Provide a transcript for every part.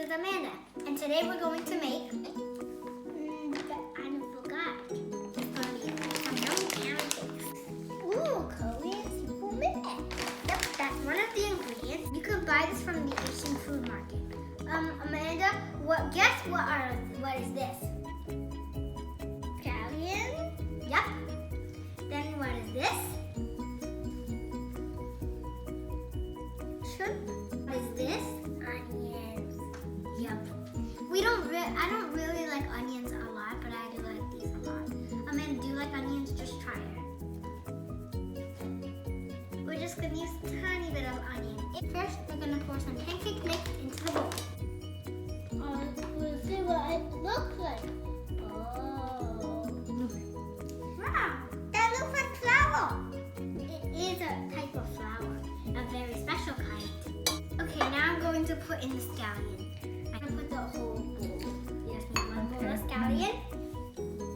with Amanda, and today we're going to make. I forgot. It's going to be some yummy pancakes. Ooh, Korean simple minute. Yep, that's one of the ingredients. You can buy this from the Asian food market. Amanda, guess what is this? Italian? Yep. Then what is this? Shrimp. What is this? Onions. Yep. I don't really like onions a lot, but I do like these a lot. Amanda, do you like onions? Just try it. We're just gonna use a tiny bit of onion. First, we're gonna pour some pancake mix into the bowl. We'll see what it looks like. Oh. Wow, that looks like flour. It is a type of flour, a very special kind. Okay, now I'm going to put in the scallion. I'm going to put the whole bowl. Yes, one bowl of scallion.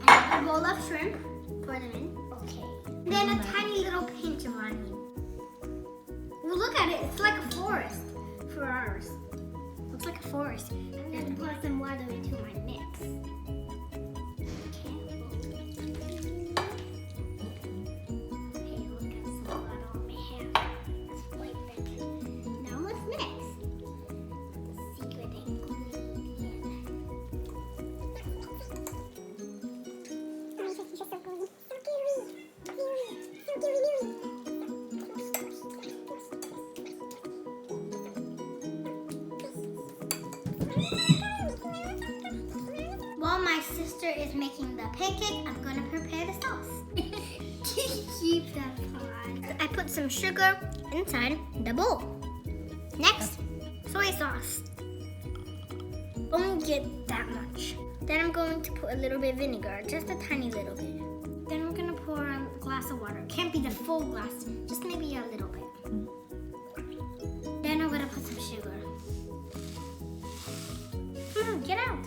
And a bowl of shrimp. Pour them in. Okay. And then a tiny little pinch of onion. Well, look at it. It's like a forest for ours. Looks like a forest. I'm going to pour some water into my mix. While my sister is making the pancake, I'm going to prepare the sauce. Keep that pot. I put some sugar inside the bowl. Next, soy sauce. Only get that much. Then I'm going to put a little bit of vinegar, just a tiny little bit. Then we're going to pour a glass of water. Can't be the full glass, just maybe a little bit. Then I'm going to put some sugar. Get out.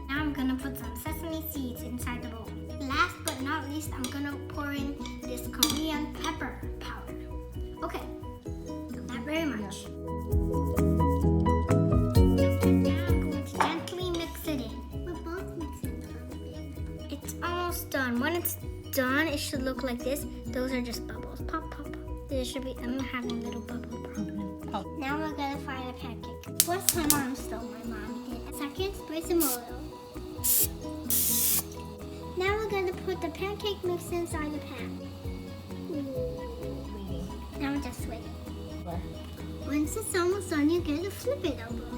Now I'm gonna put some sesame seeds inside the bowl. Last but not least, I'm gonna pour in this Korean pepper powder. Okay, not very much. Now I'm going to gently mix it in. We're both mixing a little bit. It's almost done. When it's done, it should look like this. Those are just bubbles. Pop, pop, pop. There should be, I'm having a little bubble problem. Now we're gonna fry the pancake. First, my mom stole my mom did. Second, spray some oil. Now we're going to put the pancake mix inside the pan. Now we're just waiting. Once it's almost done, you get to flip it over.